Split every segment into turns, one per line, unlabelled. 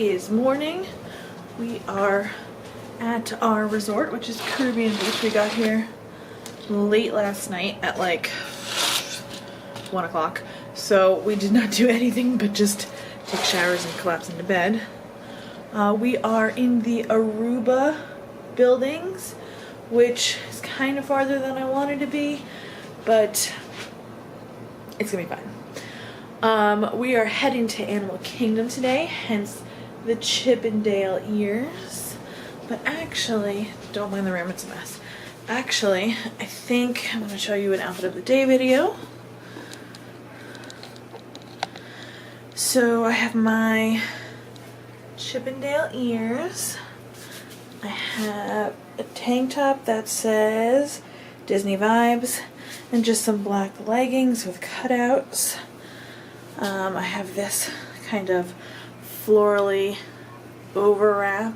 is morning. We are at our resort, which is Caribbean Beach. We got here late last night at like 1 o'clock. So we did not do anything but just take showers and collapse into bed. We are in the Aruba buildings, which is kind of farther than I wanted to be, but it's gonna be fine. We are heading to Animal Kingdom today, hence the Chippendale ears. But actually, don't mind the room, it's a mess. Actually, I think I'm gonna show you an outfit of the day video. So I have my Chippendale ears. I have a tank top that says Disney Vibes and just some black leggings with cutouts. I have this kind of florally overwrap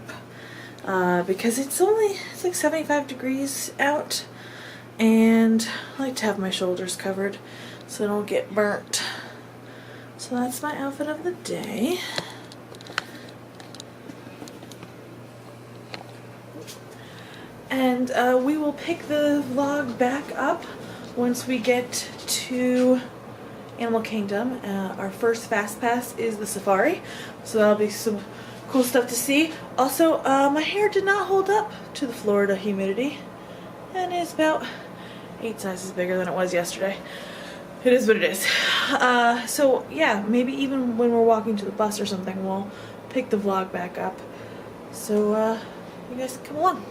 because it's like 75 degrees out, and I like to have my shoulders covered so I don't get burnt. So that's my outfit of the day. And we will pick the vlog back up once we get to Animal Kingdom. Our first fast pass is the safari, so that'll be some cool stuff to see. Also, my hair did not hold up to the Florida humidity, and it's about 8 sizes bigger than it was yesterday. It is what it is. So yeah, maybe even when we're walking to the bus or something, we'll pick the vlog back up. So you guys come along.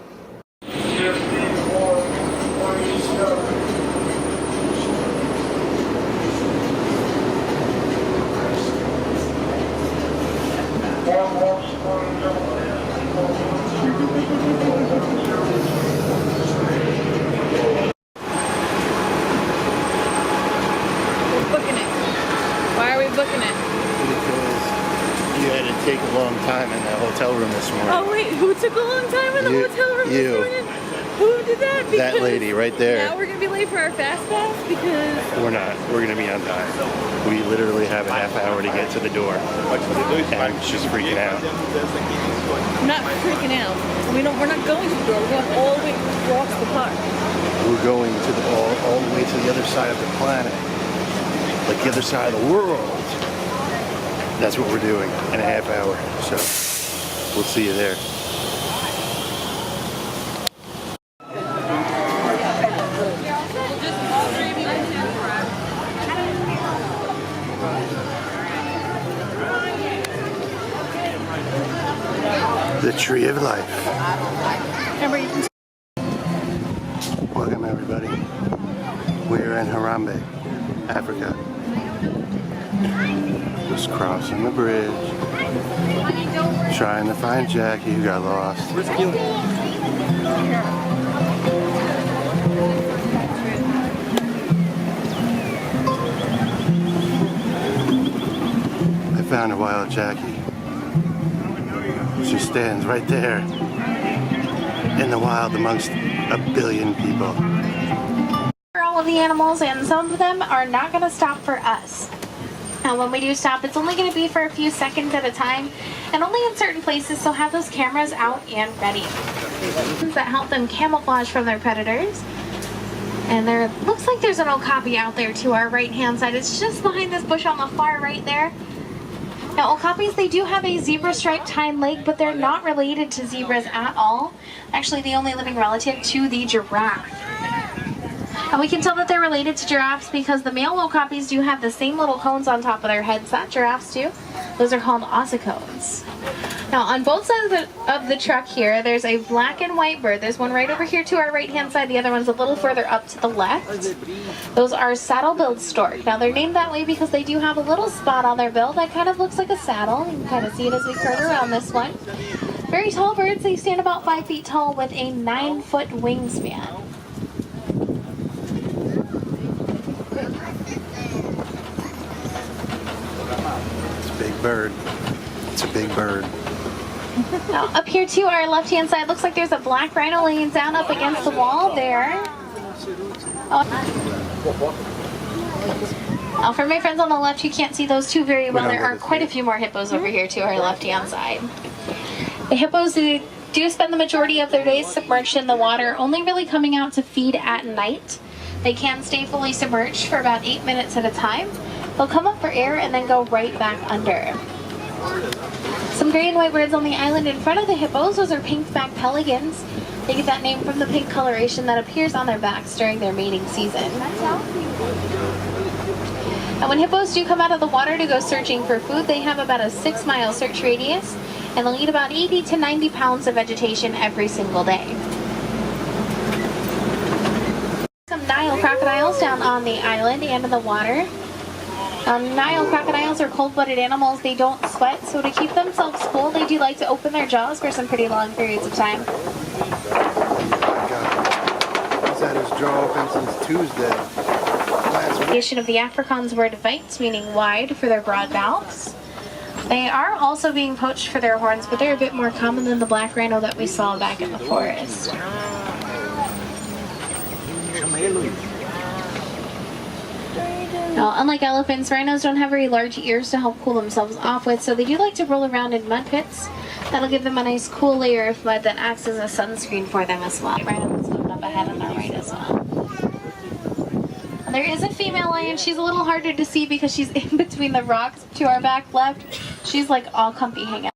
Take a long time in that hotel room this morning.
Oh wait, who took a long time in the hotel room this morning? Who did that? Because
that lady right there.
Now we're gonna be late for our fast pass because
we're not. We're gonna be on time. We literally have a half hour to get to the door, and she's freaking out.
I'm not freaking out. We're not going to the door. We're going all the way across the park.
We're going to all the way to the other side of the planet, like the other side of the world. That's what we're doing in a half hour, so we'll see you there. The Tree of Life. Welcome everybody. We're in Harambe, Africa. Just crossing the bridge, trying to find Jackie who got lost. I found a wild Jackie. She stands right there in the wild amongst a billion people.
All of the animals, and some of them are not going to stop for us. And when we do stop, it's only going to be for a few seconds at a time and only in certain places, so have those cameras out and ready. That help them camouflage from their predators. And there looks like there's an okapi out there to our right hand side. It's just behind this bush on the far right there. Now okapis, they do have a zebra striped hind leg, but they're not related to zebras at all. Actually the only living relative to the giraffe. And we can tell that they're related to giraffes because the male okapis do have the same little cones on top of their heads that giraffes do. Those are called ossicones. Now on both sides of the truck here, there's a black and white bird. There's one right over here to our right hand side. The other one's a little further up to the left. Those are saddle-billed stork. Now they're named that way because they do have a little spot on their bill that kind of looks like a saddle. You can kind of see it as we curve around this one. Very tall birds. They stand about 5 feet tall with a 9-foot wingspan.
Bird. It's a big bird.
Now, up here to our left-hand side, looks like there's a black rhino laying down up against the wall there. Oh. For my friends on the left, you can't see those two very well.
don't
There
get
are
to
quite
see
a few more hippos over here to our left-hand side. The hippos do spend the majority of their days submerged in the water, only really coming out to feed at night. They can stay fully submerged for about 8 minutes at a time. They'll come up for air and then go right back under. Some gray and white birds on the island in front of the hippos, those are pink-backed pelicans. They get that name from the pink coloration that appears on their backs during their mating season. And when hippos do come out of the water to go searching for food, they have about a 6-mile search radius, and they'll eat about 80 to 90 pounds of vegetation every single day. Some Nile crocodiles down on the island and in the water. Nile crocodiles are cold-blooded animals. They don't sweat, so to keep themselves cool, they do like to open their jaws for some pretty long periods of time.
He's had his jaw open since Tuesday.
Of the Afrikaans word wijd, meaning wide, for their broad mouths. They are also being poached for their horns, but they're a bit more common than the black rhino that we saw back in the forest. Now, unlike elephants, rhinos don't have very large ears to help cool themselves off with, so they do like to roll around in mud pits. That'll give them a nice cool layer of mud that acts as a sunscreen for them as well. Rhinos moving up ahead on our right as well. There is a female lion. She's a little harder to see because she's in between the rocks to our back left. She's like all comfy hanging out.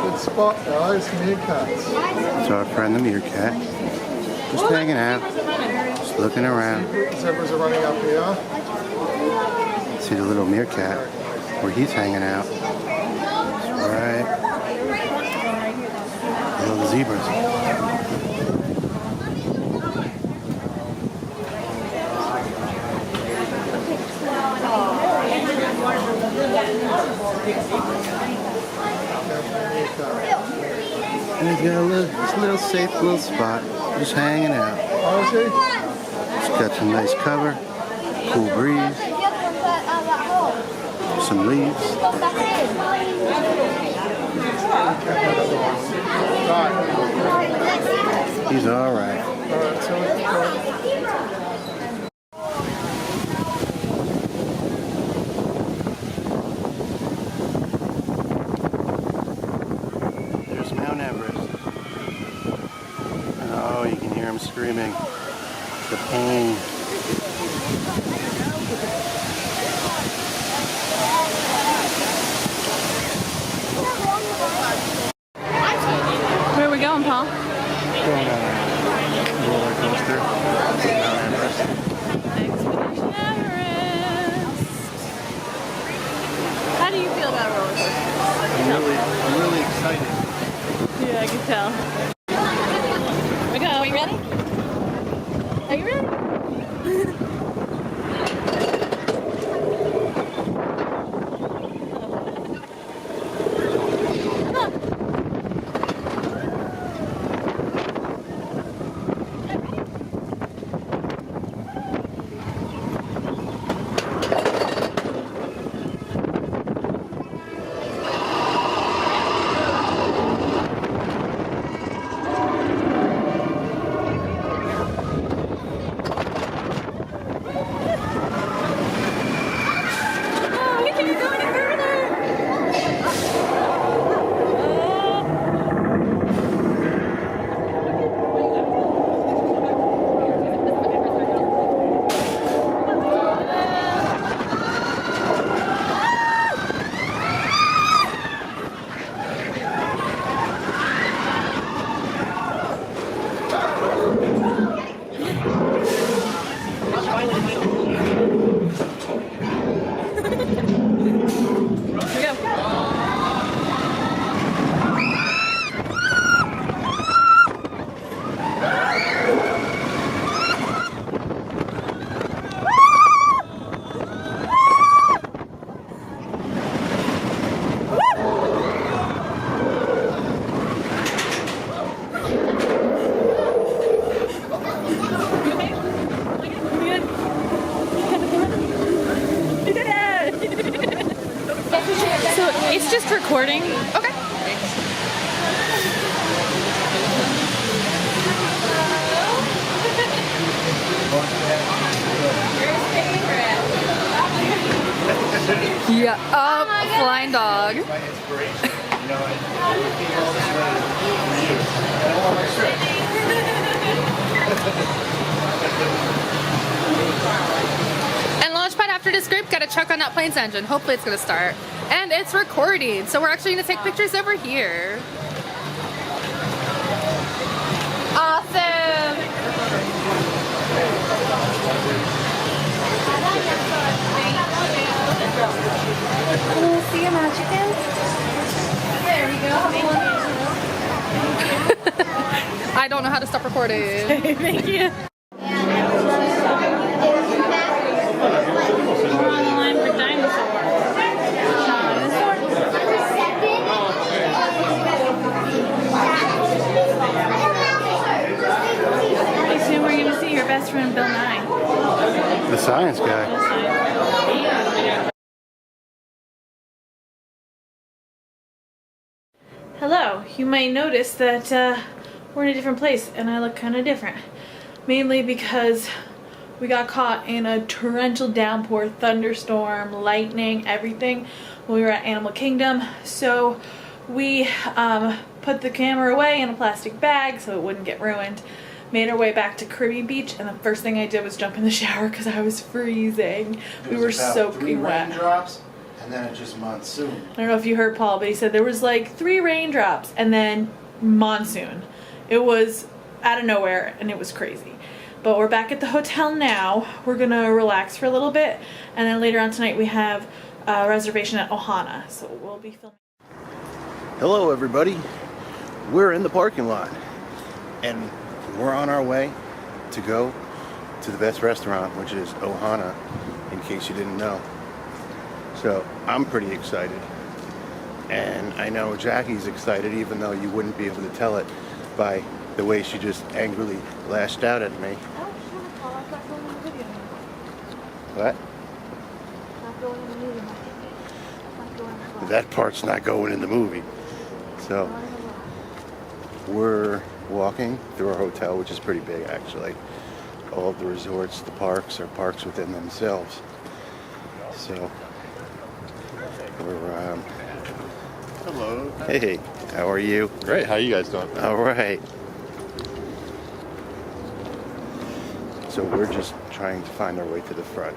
Good spot, guys. Meerkats.
It's our friend the meerkat. Just hanging out. Just looking around.
Zebras are running up here.
See the little meerkat where he's hanging out. Right. Little zebras. And he's got this little safe little spot, just hanging out.
Oh, is he?
It's got some nice cover, cool breeze, some leaves. He's all right.
Alright, so let's go.
There's Mount Everest. Oh, you can hear him screaming. The pain.
Where are we going, Paul?
Going on a roller coaster. Mount Everest.
Expedition Everest. How do you feel about roller coasters?
I'm really excited.
Yeah, I can tell. Here we go. Are you ready? Are you ready? It's just recording.
Okay. Yeah. Flying dog. And launch pad after this group, gotta check on that plane's engine. Hopefully it's gonna start. And it's recording, so we're actually gonna take pictures over here. Awesome!
We'll see you, Magic. There you go.
I don't know how to stop recording.
Thank you. Soon we're gonna see your best friend Bill Nye.
The science guy.
Hello, you might notice that we're in a different place and I look kind of different. Mainly because we got caught in a torrential downpour, thunderstorm, lightning, everything when we were at Animal Kingdom. So we put the camera away in a plastic bag so it wouldn't get ruined. Made our way back to Caribbean Beach, and the first thing I did was jump in the shower because I was freezing. We were soaking wet.
Raindrops, and then it just monsoon.
I don't know if you heard Paul, but he said there was like 3 raindrops and then monsoon. It was out of nowhere and it was crazy. But we're back at the hotel now. We're gonna relax for a little bit, and then later on tonight we have a reservation at Ohana, so we'll be filming.
Hello everybody. We're in the parking lot and we're on our way to go to the best restaurant, which is Ohana, in case you didn't know. So I'm pretty excited, and I know Jackie's excited, even though you wouldn't be able to tell it by the way she just angrily lashed out at me. What? That part's not going in the movie. So we're walking through our hotel, which is pretty big actually. All of the resorts, the parks, are parks within themselves. So we're
Hello.
hey, how are you?
Great. How you guys doing?
All right. So we're just trying to find our way to the front.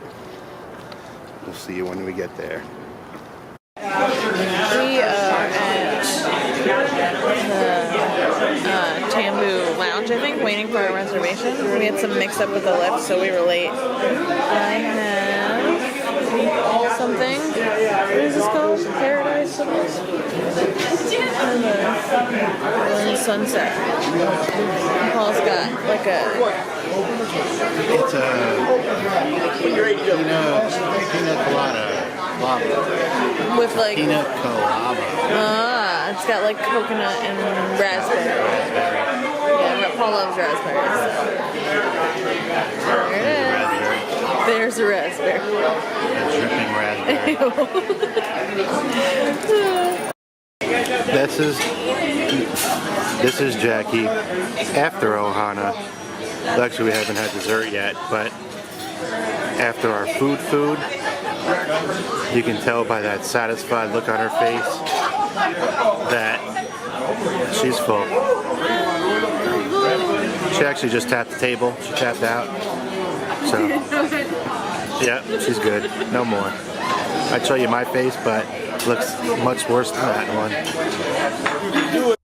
We'll see you when we get there.
We are at the Tambu Lounge, I think, waiting for our reservation. We had some mix-up with the lift, so we were late. I have something. What is this called? Paradise something? And the sunset. Paul's got like a...
It's a peanut colada.
With like...
Peanut colada.
Ah, it's got like coconut and raspberry. Yeah, Paul loves raspberries. There it is. There's a raspberry.
Dripping raspberry. This is Jackie after Ohana. Actually, we haven't had dessert yet, but after our food, you can tell by that satisfied look on her face that she's full. She actually just tapped the table. She tapped out. So, yeah, she's good. No more. I'd show you my face, but it looks much worse than that one.